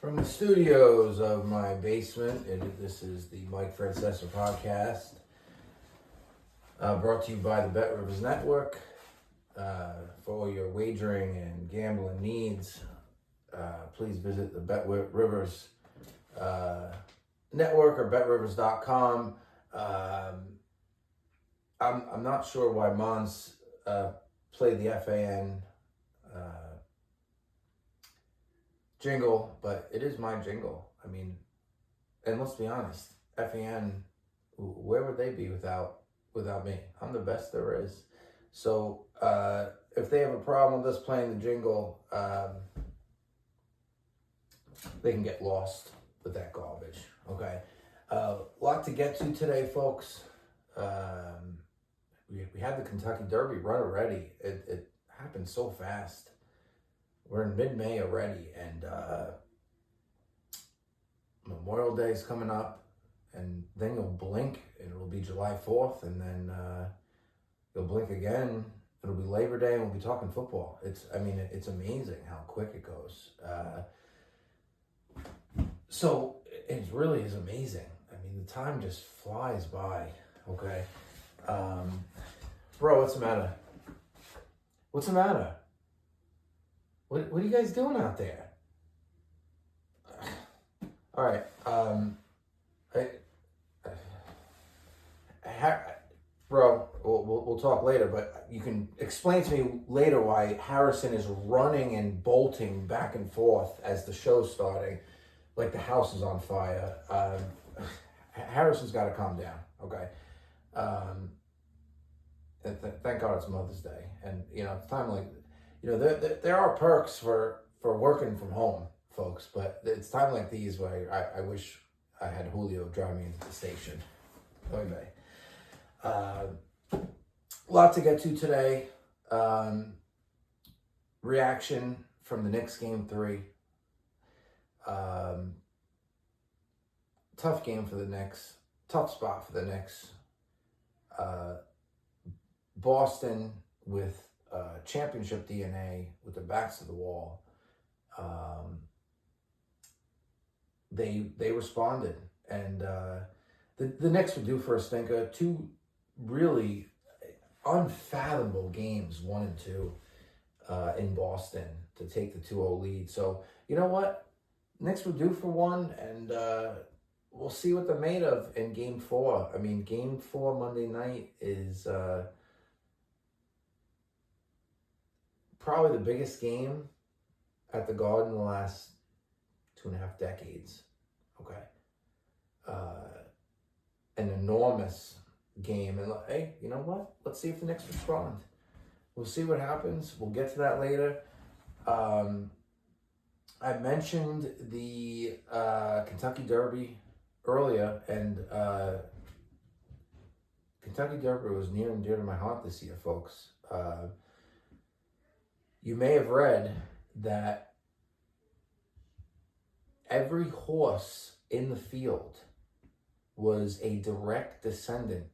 From the studios of my basement, this is the Mike Francesa podcast, brought to you by the Bet Rivers Network. For all your wagering and gambling needs, please visit the Bet Rivers Network or betrivers.com. I'm not sure why Mons played the FAN jingle, but it is my jingle. I mean, and let's be honest, FAN, where would they be without me? I'm the best there is. So if they have a problem with us playing the jingle, they can get lost with that garbage. Okay, a lot to get to today, folks. We had the Kentucky Derby run already. It happened so fast. We're in mid-May already, and Memorial Day is coming up, and then you'll blink, and it'll be July 4th, and then you'll blink again, it'll be Labor Day, and we'll be talking football. It's amazing how quick it goes. So it really is amazing. I mean, the time just flies by, okay? Bro, what's the matter? What's the matter? What are you guys doing out there? All right. Bro, we'll talk later, but you can explain to me later why Harrison is running and bolting back and forth as the show's starting, like the house is on fire. Harrison's got to calm down, okay? Thank God it's Mother's Day, and it's time like. There are perks for working from home, folks, but it's time like these where I wish I had Julio drive me into the station. Anyway, a lot to get to today. Reaction from the Knicks game 3. Tough game for the Knicks. Tough spot for the Knicks. Boston with championship DNA, with their backs to the wall. They responded, and the Knicks were due for a stinker. 2 really unfathomable games, 1 and 2, in Boston to take the 2-0 lead. So you know what, Knicks were due for one, and we'll see what they're made of in Game 4. I mean, Game 4 Monday night is probably the biggest game at the Garden in the last 2.5 decades. Okay. An enormous game. And hey, you know what? Let's see if the Knicks respond. We'll see what happens. We'll get to that later. I mentioned the Kentucky Derby earlier, and Kentucky Derby was near and dear to my heart this year, folks. You may have read that every horse in the field was a direct descendant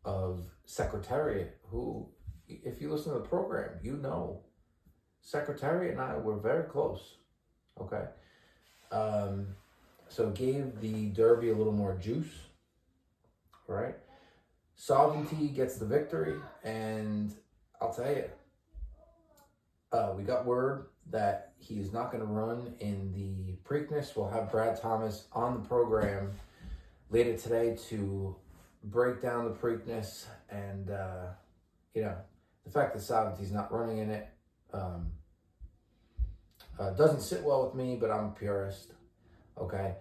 of Secretariat, who, if you listen to the program, Secretariat and I were very close, okay? So it gave the Derby a little more juice, right? Sovereignty gets the victory, and I'll tell you, we got word that he's not going to run in the Preakness. We'll have Brad Thomas on the program later today to break down the Preakness, and the fact that Sovereignty's not running in it doesn't sit well with me, but I'm a purist. Okay,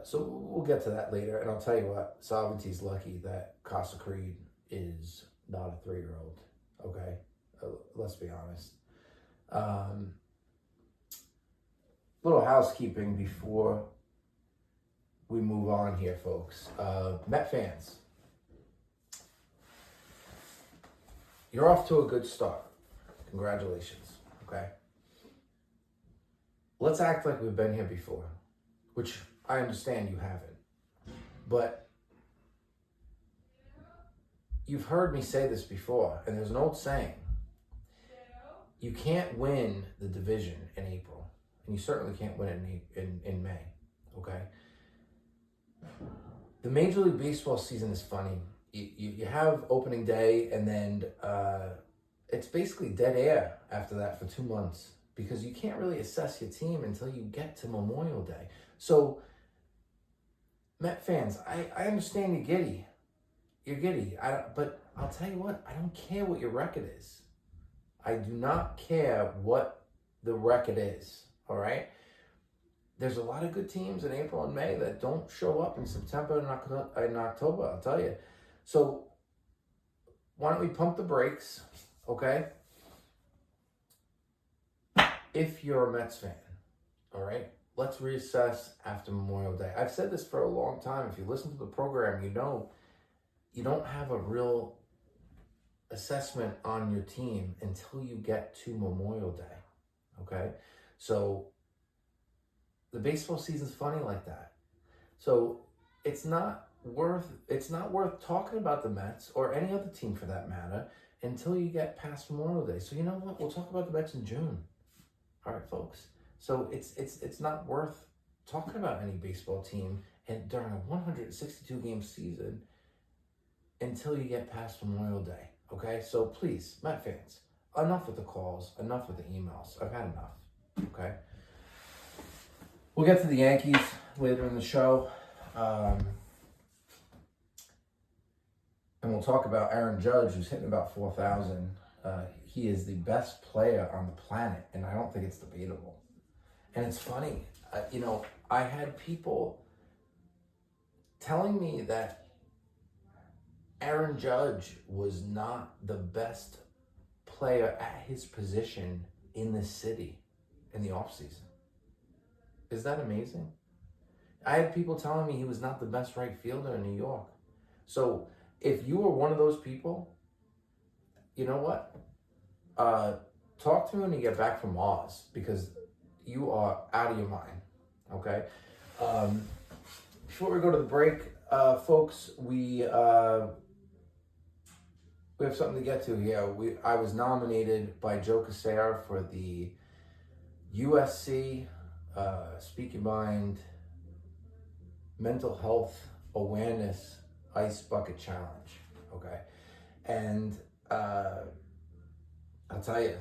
so we'll get to that later, and I'll tell you what, Sovereignty's lucky that Casa Creed is not a 3-year-old. Okay, let's be honest. Little housekeeping before we move on here, folks. Met fans, you're off to a good start. Congratulations, okay? Let's act like we've been here before, which I understand you haven't. But you've heard me say this before, and there's an old saying: you can't win the division in April. and you certainly can't win it in May. Okay. The Major League Baseball season is funny. You have opening day, and then it's basically dead air after that for 2 months because you can't really assess your team until you get to Memorial Day. So, Met fans, I understand you're giddy. You're giddy. But I'll tell you what, I don't care what your record is. I do not care what the record is, all right? There's a lot of good teams in April and May that don't show up in September and October, I'll tell you. So why don't we pump the brakes, okay? If you're a Mets fan, all right? Let's reassess after Memorial Day. I've said this for a long time. If you listen to the program, you know you don't have a real assessment on your team until you get to Memorial Day, okay? So the baseball season's funny like that. So it's not worth talking about the Mets or any other team for that matter until you get past Memorial Day. So you know what? We'll talk about the Mets in June. All right, folks. So it's not worth talking about any baseball team and during a 162 game season until you get past Memorial Day. Okay? So please, Met fans, enough with the calls, enough with the emails. I've had enough. Okay? We'll get to the Yankees later in the show. And we'll talk about Aaron Judge, who's hitting about 4,000. He is the best player on the planet, and I don't think it's debatable. And it's funny, I had people telling me that Aaron Judge was not the best player at his position in the city in the offseason. Is that amazing? I had people telling me he was not the best right fielder in New York. So if you were one of those people, you know what? Talk to me when you get back from Oz, because you are out of your mind, okay? Before we go to the break, folks, we have something to get to here. I was nominated by Joe Cassera for the USC Speak Your Mind Mental Health Awareness Ice Bucket Challenge, okay? And I'll tell you,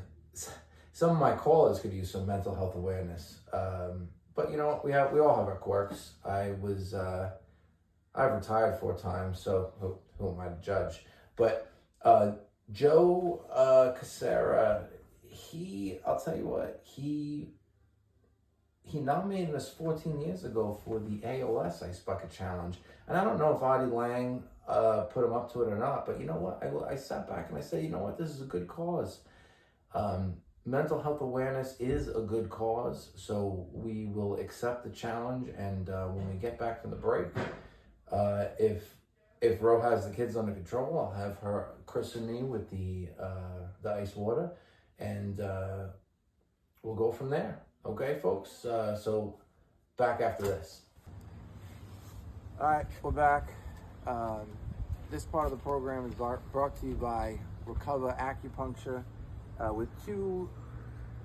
some of my callers could use some mental health awareness. But you know, we all have our quirks. I've retired 4 times, so who am I to judge? But Joe Cassera, I'll tell you what, he nominated us 14 years ago for the ALS Ice Bucket Challenge. And I don't know if Artie Lang put him up to it or not, but you know what? I sat back and I said, you know what? This is a good cause. Mental health awareness is a good cause, so we will accept the challenge. And when we get back from the break, if Ro has the kids under control, I'll have her christen me with the ice water, and we'll go from there. Okay, folks? So back after this. All right, we're back. This part of the program is brought to you by Recover Acupuncture, with 2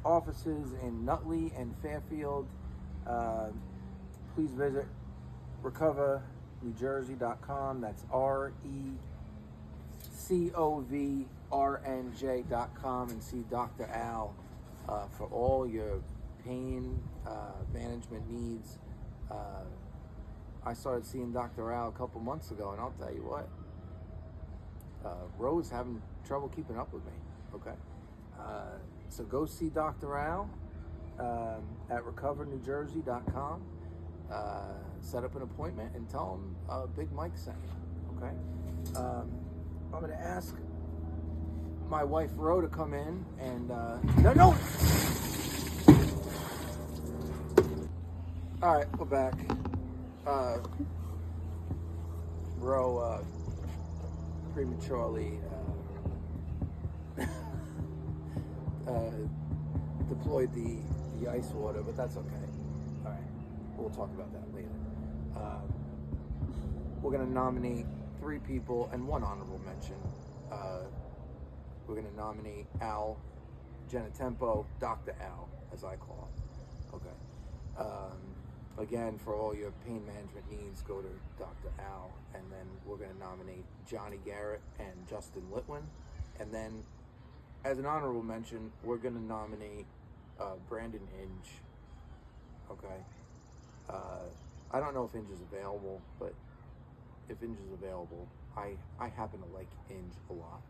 offices in Nutley and Fairfield. Please visit recovernewjersey.com. That's RECOVRNJ.com, and see Dr. Al for all your pain management needs. I started seeing Dr. Al a couple months ago, and I'll tell you what, Rose having trouble keeping up with me. Okay, so go see Dr. Al at recovernewjersey.com. Set up an appointment and tell him Big Mike sent you. Okay, I'm going to ask my wife Ro to come in and no. All right, we're back. Ro prematurely deployed the ice water, but that's okay. All right, we'll talk about that later. We're going to nominate 3 people and 1 honorable mention. We're going to nominate Al Genetempo, Dr. Al, as I call him. Okay. Again, for all your pain management needs, go to Dr. Al, and then we're going to nominate Johnny Garrett and Justin Litwin, and then as an honorable mention, we're going to nominate Brandon Inge. Okay. I don't know if Inge is available, but if Inge is available, I happen to like Inge a lot.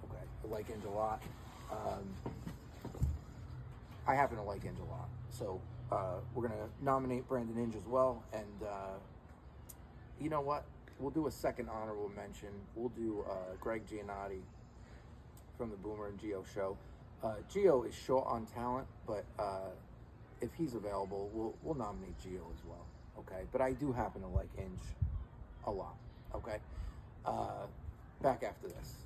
Okay, I like Inge a lot. I happen to like Inge a lot. So we're going to nominate Brandon Inge as well. And you know what? We'll do a second honorable mention. We'll do Greg Giannotti from the Boomer and Geo show. Geo is short on talent, but if he's available, we'll nominate Geo as well. Okay, but I do happen to like Inge a lot. Okay, back after this.